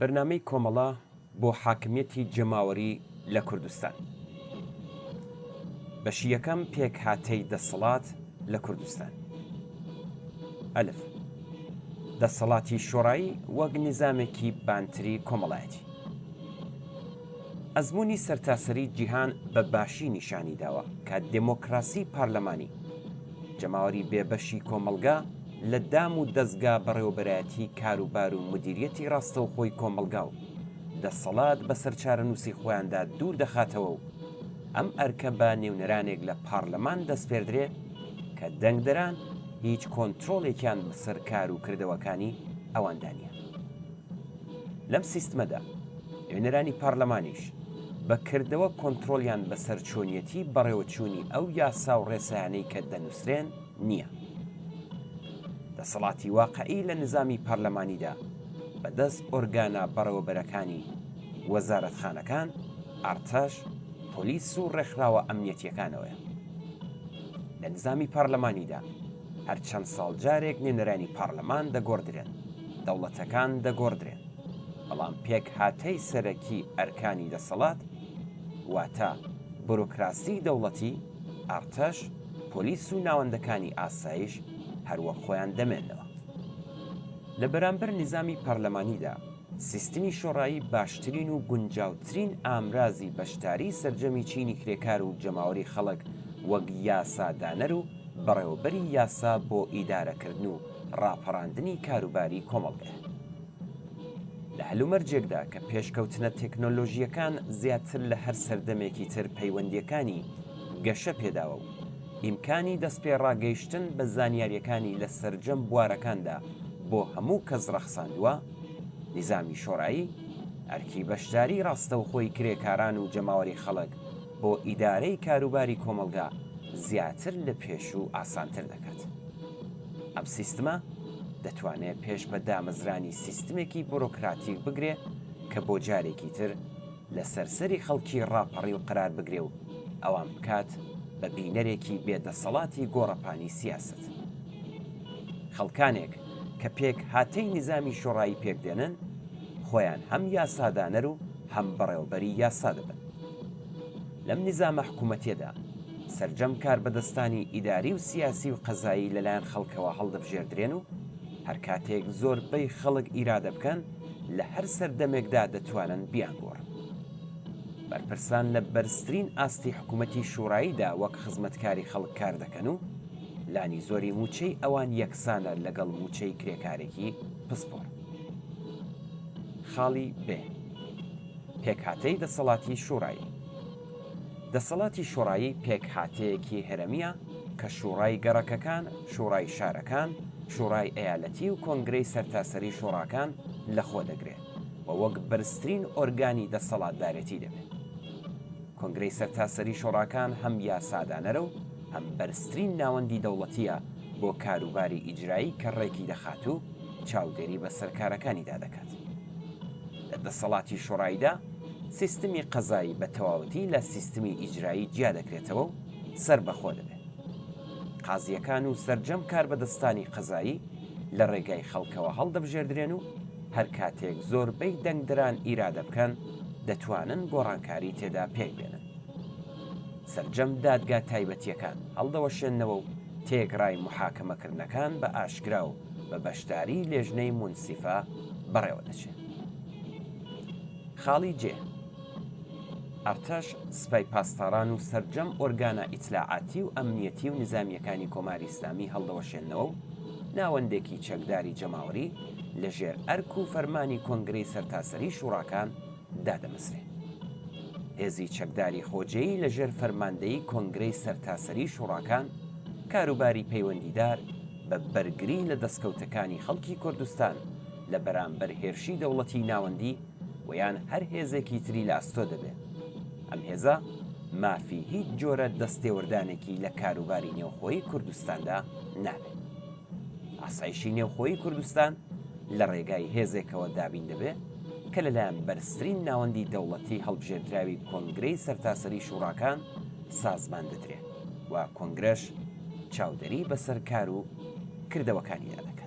بەرنامەی کۆمەڵە بۆ حاکمیەتی جەماوەری لە کوردستان. بەشی یەکەم پێکهاتەی دەسەڵات لە کوردستان. ئەلف دەسەڵاتی شۆڕایی وەک نیزامێکی بانتری کۆمەڵایەتی. ئەزموونی سەرتاسەری جیهان بە باشی نیشانی داوە کە دمۆکراسی پارلەمانی جەماوەری بێبەشی کۆمەلگا لە دام و دەستگا بەڕێوەبەرایەتی کاروبار و مدیریەتی ڕاستەوخۆی کۆمەلگا و دەسەڵات بەسەر چارەنووسی خۆیاندا دوور دەخاتەوە و ئەم ئەرکە بە نێونەرانێک لە پارلەمان دەستپێردرێ کە دەنگدەران هیچ کۆنترۆڵێکیان بەسەر کار و کردەوەکانی ئەواندانیە. لەم سیستمەدا نێونەرانی پارلەمانیش بەکردەوە کۆنترۆلیان بەسەر چۆنیەتی بەڕێوەچوونی ئەو یاسا و ڕێسایانەی کە دەنووسرێن نییە. دەسەڵاتی واقعی لە نظامی پارلەمانیدا بەدەست ئۆرگانە بەڕێوەبەرەکانی وەزارەتخانەکان، ئارتەش، پۆلیس و ڕێکخراوە ئەمنیەتیەکانەوەیە. لە نظامی پارلەمانیدا هەر چەند ساڵ جارێک نێونەرانی پارلەمان دەگۆڕدرێن، دەوڵەتەکان دەگۆڕدرێن، بەڵام پێک هاتەی سەرەکی ئەرکانی دەسەڵات واتە بۆرۆکراسی دەوڵەتی، ئارتەش، پۆلیس و ناوەندەکانی ئاسایش هەروەک خۆیان دەمێنەوە. لە بەرامبەر نظامی پارلەمانیدا سیستمی شۆڕایی باشترین و گونجاوترین ئامرازی بەشداری سەرجەمی چینی کرێکار و جەماوەری خەڵک وەک یاسادانەر و بەڕێوەبەری یاسا بۆ ئیدارەکردن و ڕاپەڕاندنی کاروباری کۆمەڵگایە. لە هەلومەرجێکدا کە پێشکەوتنە تێکنۆلۆژیەکان زیاتر لە هەر سەردەمێکی تر پەیوەندیەکانی گەشە پێداوە و ئیمکانی دەستپێڕاگەیشتن بە زانیاریەکانی لە سەرجەم بوارەکاندا بۆ هەموو کەس ڕەخساندووە، نیزامی شۆڕایی ئەرکی بەشداری ڕاستەوخۆی کرێکاران و جەماوەری خەڵک بۆ ئیدارەی کاروباری کۆمەلگا زیاتر لە پێش و ئاسانتر دەکات. ئەم سیستمە دەتوانێت پێش بە دامەزرانی سیستمێکی بۆرۆکراتیک بگرێ کە بۆ جارێکی تر لە سەرسەری خەڵکی ڕاپەڕی و قرار بگرێ و ئەوان بکات بە بینەرێکی بێدەسەڵاتی گۆڕەپانی سیاست. خەڵکانێک کە پێک هاتەی نیزامی شۆڕایی پێکدێنن خۆیان هەم یاسادانەر و هەم بەڕێوەبەری یاسا دەبن. لەم نیزامە حکوومەتیەدا سەرجەم کار بەدەستانی ئیداری و سیاسی و قەزایی لەلایەن خەڵکەوە هەڵدەبژێردرێن و هەر کاتێک زۆربەی خەڵک ئیرادە بکەن لە هەر سەردەمێکدا دەتوانن بیانگۆڕن. بەرپرسان لە بەرزترین ئاستی حکوومەتی شوڕاییدا وەک خزمەتکاری خەڵک کار دەکەن و لانی زۆری موچەی ئەوان یەکسانە لەگەڵ موچەی کرێکارێکی پسپۆر. خاڵی بێ پێکهاتەی دەسەڵاتی شوڕایی. دەسەڵاتی شوڕایی پێکهاتەیەکی هەرەمیە کە شوڕای گەڕەکەکان، شوڕای شارەکان، شوڕای ئەیالەتی و کۆنگرەی سەرتاسەری شوڕاکان لەخۆ دەگرێت و وەک بەرزترین ئۆرگانی دەسەڵاتدارەتی دەبێت. کۆنگرەی سەرتاسەری شوڕاکان هەم یاسادانەرە و هەم بەرزترین ناوەندی دەوڵەتیە بۆ کاروباری ئیجرایی کە ڕێکی دەخات و چاودێری بە سەرکارەکانیدا دەکات. لە دەسەڵاتی شوڕاییدا سیستمی قەزایی بە تەواوەتی لە سیستمی ئیجرایی جیا دەکرێتەوە و سەر بەخۆ دەبێت. قازیەکان و سەرجەم کار بەدەستانی قەزایی لە ڕێگای خەڵکەوە هەڵدەبژێردرێن و هەر کاتێک زۆربەی دەنگدەران ئیرادە بکەن دەتوانن گۆڕانکاری تێدا پێک بێنن. سەرجەم دادگا تایبەتیەکان هەڵدەوەشێننەوە و تێگڕای محاکەمەکردنەکان بە ئاشکرا و بە بەشداری لێژنەی مونسیفا بەڕێوە دەچێت. خاڵی جێ ئەرتەش، سپای پاسداران و سەرجەم ئۆرگانە ئیتلاعاتی و ئەمنیەتی و نظامیەکانی کۆماری ئیسلامی هەڵدەوەشێننەوە و ناوەندێکی چەکداری جەماوەری لەژێر ئەرک و فەرمانی کۆنگرەی سەرتاسەری شوڕاکان دادەمەزرێت. هێزی چەکداری خۆجێی لەژێر فەرماندەیی کۆنگرەی سەرتاسەری شوڕاکان کاروباری پەیوەندیدار بە بەرگری لە دەستکەوتەکانی خەڵکی کوردستان لە بەرامبەر هێرشی دەوڵەتی ناوەندی و یان هەر هێزێکی تری لە ئەستۆ دەبێت. ئەم هێزە مافی هیچ جۆرە دەستێوەردانێکی لە کاروباری نێوخۆیی کوردستاندا نابێت. ئاسایشی نێوخۆیی کوردستان لە ڕێگای هێزێکەوە دابین دەبێت کە لەلایەن بەرزترین ناوەندی دەوڵەتی هەڵبژێردراوی کۆنگرەی سەرتاسەری شوڕاکان سازمان دەدرێت و کۆنگرەش چاودەری بەسەر کار و کردەوەکانیدا دەکات.